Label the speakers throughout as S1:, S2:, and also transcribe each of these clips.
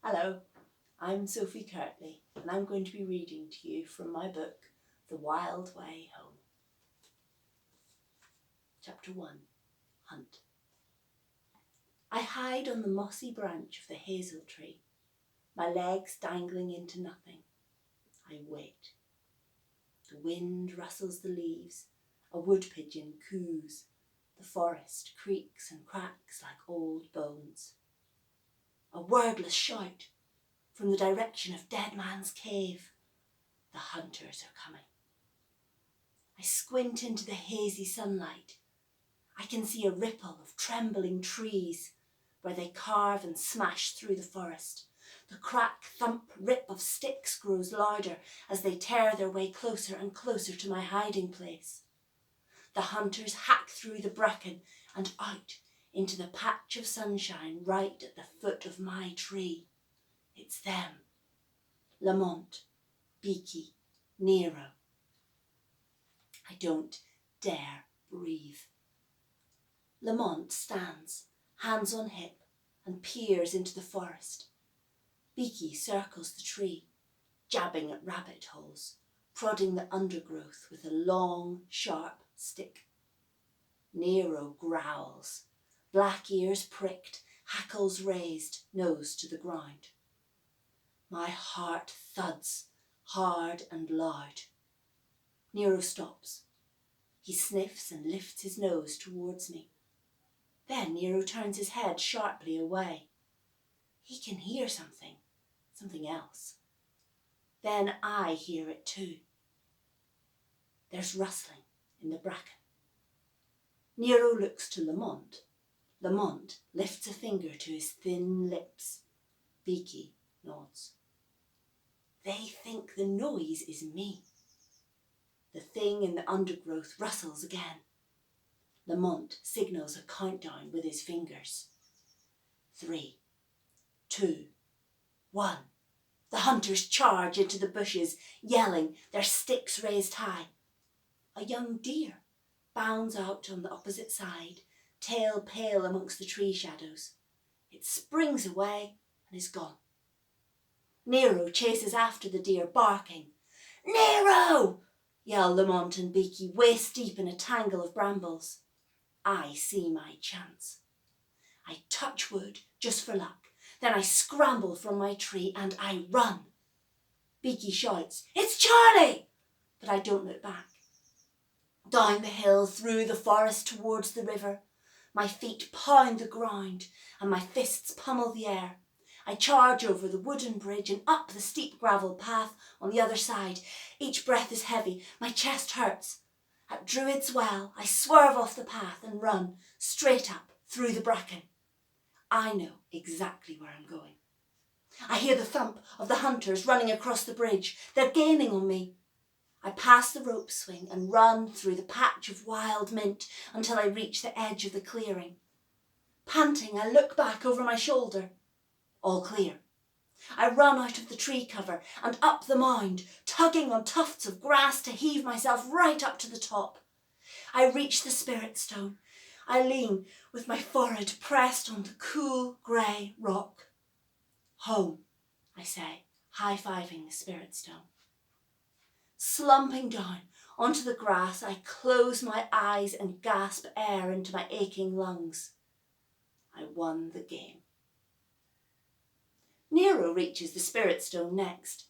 S1: Hello, I'm Sophie Kirtley and I'm going to be reading to you from my book, The Wild Way Home. Chapter 1, Hunt. I hide on the mossy branch of the hazel tree, my legs dangling into nothing. I wait. The wind rustles the leaves, a wood pigeon coos, the forest creaks and cracks like old bones. A wordless shout from the direction of Dead Man's Cave. The hunters are coming. I squint into the hazy sunlight. I can see a ripple of trembling trees where they carve and smash through the forest. The crack, thump, rip of sticks grows louder as they tear their way closer and closer to my hiding place. The hunters hack through the bracken and out into the patch of sunshine right at the foot of my tree. It's them. Lamont, Beaky, Nero. I don't dare breathe. Lamont stands, hands on hip, and peers into the forest. Beaky circles the tree, jabbing at rabbit holes, prodding the undergrowth with a long, sharp stick. Nero growls, black ears pricked, hackles raised, nose to the ground. My heart thuds, hard and loud. Nero stops. He sniffs and lifts his nose towards me. Then Nero turns his head sharply away. He can hear something else. Then I hear it too. There's rustling in the bracken. Nero looks to Lamont. Lamont lifts a finger to his thin lips. Beaky nods. They think the noise is me. The thing in the undergrowth rustles again. Lamont signals a countdown with his fingers. 3, 2, 1. The hunters charge into the bushes, yelling, their sticks raised high. A young deer bounds out on the opposite side, tail pale amongst the tree shadows. It springs away and is gone. Nero chases after the deer, barking. Nero! Yell Lamont and Beaky, waist deep in a tangle of brambles. I see my chance. I touch wood just for luck. Then I scramble from my tree and I run. Beaky shouts, "It's Charlie!" But I don't look back. Down the hill, through the forest towards the river. My feet pound the ground and my fists pummel the air. I charge over the wooden bridge and up the steep gravel path on the other side. Each breath is heavy. My chest hurts. At Druid's Well, I swerve off the path and run straight up through the bracken. I know exactly where I'm going. I hear the thump of the hunters running across the bridge. They're gaining on me. I pass the rope swing and run through the patch of wild mint until I reach the edge of the clearing. Panting, I look back over my shoulder. All clear. I run out of the tree cover and up the mound, tugging on tufts of grass to heave myself right up to the top. I reach the spirit stone. I lean with my forehead pressed on the cool grey rock. Home, I say, high-fiving the spirit stone. Slumping down onto the grass, I close my eyes and gasp air into my aching lungs. I won the game. Nero reaches the spirit stone next.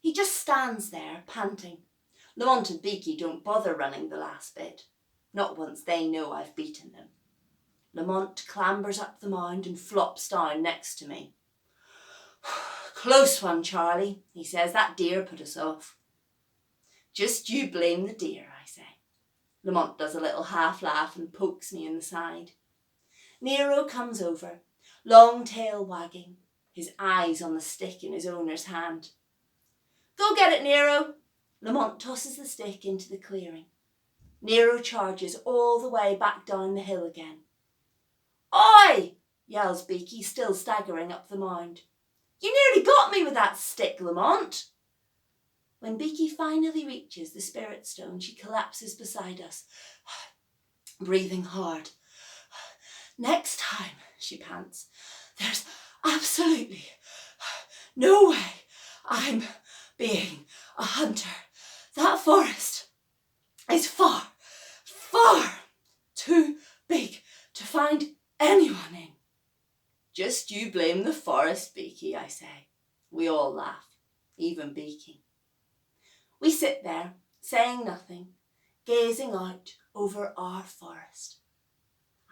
S1: He just stands there, panting. Lamont and Beaky don't bother running the last bit, not once they know I've beaten them. Lamont clambers up the mound and flops down next to me. Close one, Charlie, he says. That deer put us off. Just you blame the deer, I say. Lamont does a little half laugh and pokes me in the side. Nero comes over, long tail wagging, his eyes on the stick in his owner's hand. Go get it, Nero. Lamont tosses the stick into the clearing. Nero charges all the way back down the hill again. Oi! Yells Beaky, still staggering up the mound. You nearly got me with that stick, Lamont. When Beaky finally reaches the spirit stone, she collapses beside us, breathing hard. Next time, she pants, there's absolutely No way I'm being a hunter. That forest is far, far too big to find anyone in. Just you blame the forest, Beaky, I say. We all laugh, even Beaky. We sit there, saying nothing, gazing out over our forest.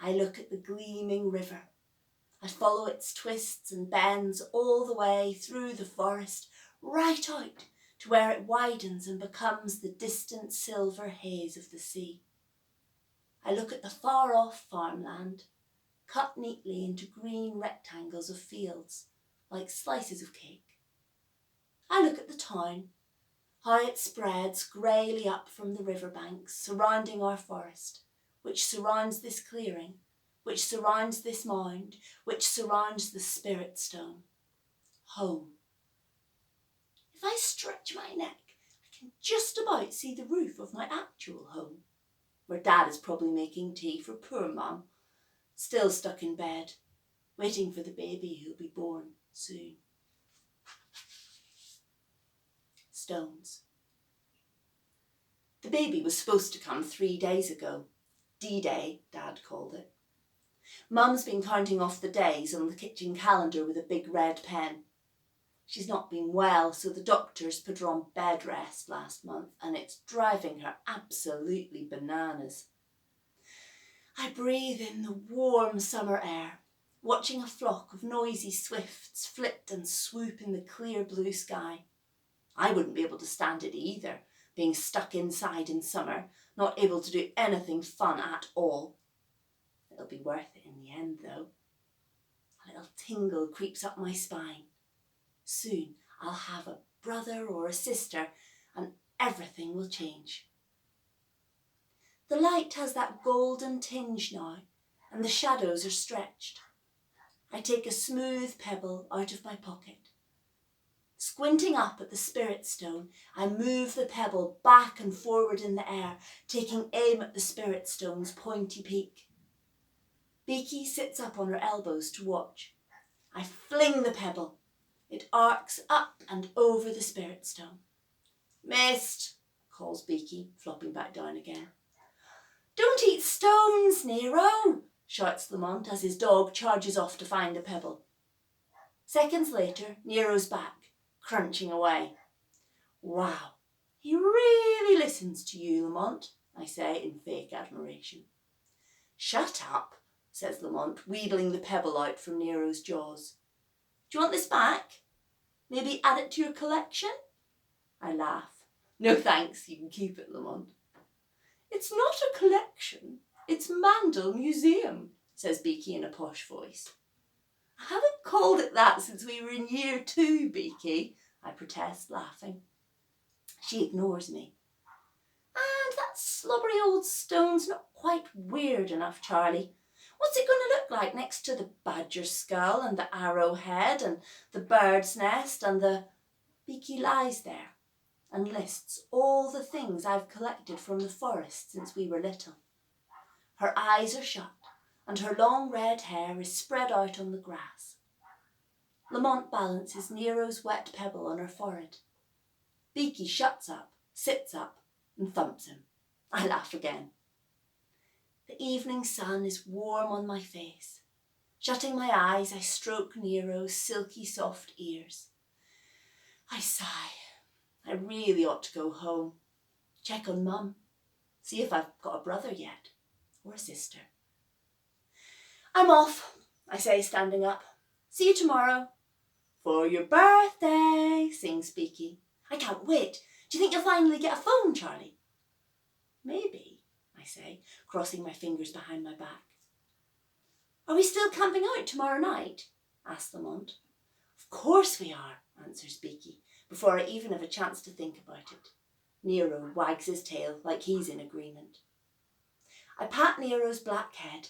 S1: I look at the gleaming river. I follow its twists and bends all the way through the forest, right out to where it widens and becomes the distant silver haze of the sea. I look at the far-off farmland, cut neatly into green rectangles of fields, like slices of cake. I look at the town, how it spreads greyly up from the riverbanks, surrounding our forest, which surrounds this clearing, which surrounds this mound, which surrounds the spirit stone. Home. If I stretch my neck, I can just about see the roof of my actual home, where Dad is probably making tea for poor Mum, still stuck in bed, waiting for the baby who'll be born soon. Stones. The baby was supposed to come 3 days ago. D-Day, Dad called it. Mum's been counting off the days on the kitchen calendar with a big red pen. She's not been well, so the doctors put her on bed rest last month, and it's driving her absolutely bananas. I breathe in the warm summer air, watching a flock of noisy swifts flit and swoop in the clear blue sky. I wouldn't be able to stand it either, being stuck inside in summer, not able to do anything fun at all. It'll be worth it in the end, though. A little tingle creeps up my spine. Soon I'll have a brother or a sister, and everything will change. The light has that golden tinge now, and the shadows are stretched. I take a smooth pebble out of my pocket. Squinting up at the spirit stone, I move the pebble back and forward in the air, taking aim at the spirit stone's pointy peak. Beaky sits up on her elbows to watch. I fling the pebble. It arcs up and over the spirit stone. Missed, calls Beaky, flopping back down again. Don't eat stones, Nero, shouts Lamont as his dog charges off to find the pebble. Seconds later, Nero's back, crunching away. Wow, he really listens to you, Lamont, I say in fake admiration. Shut up, says Lamont, wheedling the pebble out from Nero's jaws. Do you want this back? Maybe add it to your collection? I laugh. No thanks, you can keep it, Lamont. It's not a collection, it's Mandel Museum, says Beaky in a posh voice. I haven't called it that since we were in year 2, Beaky, I protest, laughing. She ignores me. And that slobbery old stone's not quite weird enough, Charlie. What's it going to look like next to the badger skull and the arrowhead and the bird's nest and the... Beaky lies there and lists all the things I've collected from the forest since we were little. Her eyes are shut and her long red hair is spread out on the grass. Lamont balances Nero's wet pebble on her forehead. Beaky shuts up, sits up and thumps him. I laugh again. The evening sun is warm on my face. Shutting my eyes, I stroke Nero's silky soft ears. I sigh. I really ought to go home. Check on Mum. See if I've got a brother yet, or a sister. I'm off, I say, standing up. See you tomorrow. For your birthday, sings Beaky. I can't wait. Do you think you'll finally get a phone, Charlie? Maybe, I say, crossing my fingers behind my back. Are we still camping out tomorrow night? asks Lamont. Of course we are, answers Beaky, before I even have a chance to think about it. Nero wags his tail like he's in agreement. I pat Nero's black head.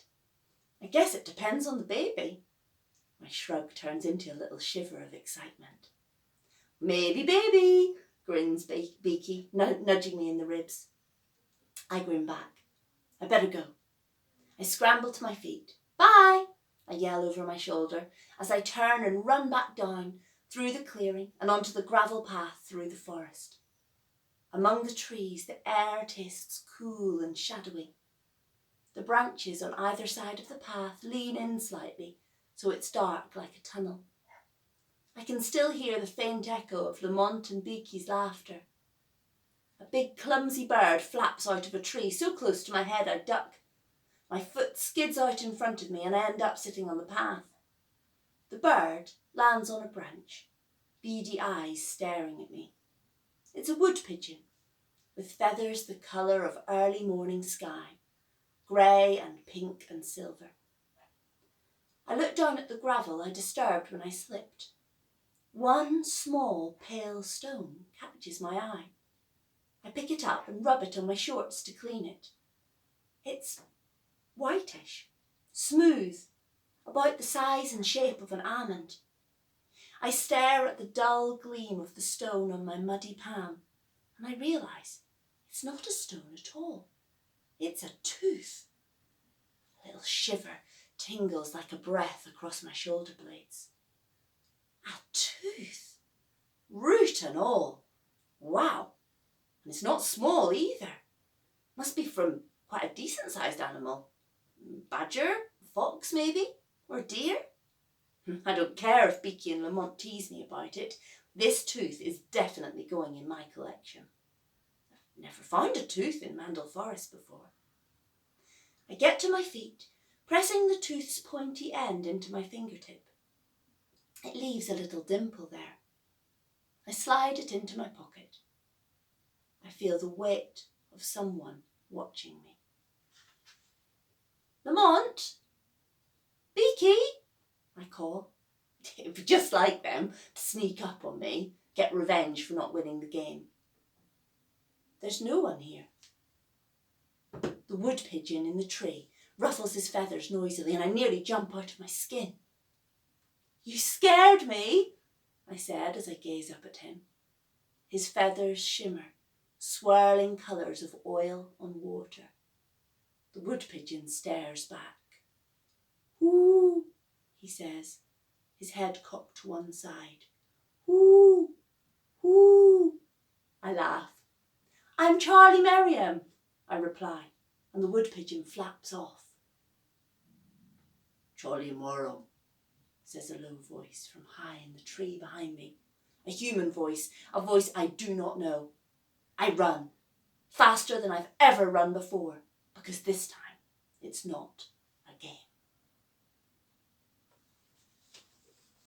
S1: I guess it depends on the baby. My shrug turns into a little shiver of excitement. Maybe baby, grins Beaky, nudging me in the ribs. I grin back. I better go. I scramble to my feet. Bye, I yell over my shoulder as I turn and run back down, through the clearing and onto the gravel path through the forest. Among the trees, the air tastes cool and shadowy. The branches on either side of the path lean in slightly, so it's dark like a tunnel. I can still hear the faint echo of Lamont and Beaky's laughter. A big clumsy bird flaps out of a tree so close to my head I duck. My foot skids out in front of me and I end up sitting on the path. The bird lands on a branch, beady eyes staring at me. It's a wood pigeon, with feathers the colour of early morning sky, grey and pink and silver. I look down at the gravel I disturbed when I slipped. One small pale stone catches my eye. I pick it up and rub it on my shorts to clean it. It's whitish, smooth, about the size and shape of an almond. I stare at the dull gleam of the stone on my muddy palm, and I realise it's not a stone at all. It's a tooth. A little shiver tingles like a breath across my shoulder blades. A tooth, root and all. Wow. And it's not small either. Must be from quite a decent-sized animal. Badger, fox maybe, or deer. I don't care if Beaky and Lamont tease me about it. This tooth is definitely going in my collection. I've never found a tooth in Mandle Forest before. I get to my feet, pressing the tooth's pointy end into my fingertip. It leaves a little dimple there. I slide it into my pocket. I feel the weight of someone watching me. Lamont? Beaky? I call. It would be just like them to sneak up on me, get revenge for not winning the game. There's no one here. The wood pigeon in the tree ruffles his feathers noisily and I nearly jump out of my skin. You scared me, I said as I gaze up at him. His feathers shimmer, swirling colours of oil on water. The wood pigeon stares back. Whoo, he says, his head cocked to one side. Whoo, whoo. I laugh. I'm Charlie Merriam, I reply, and the wood pigeon flaps off. Charlie Merriam, says a low voice from high in the tree behind me. A human voice, a voice I do not know. I run, faster than I've ever run before, because this time it's not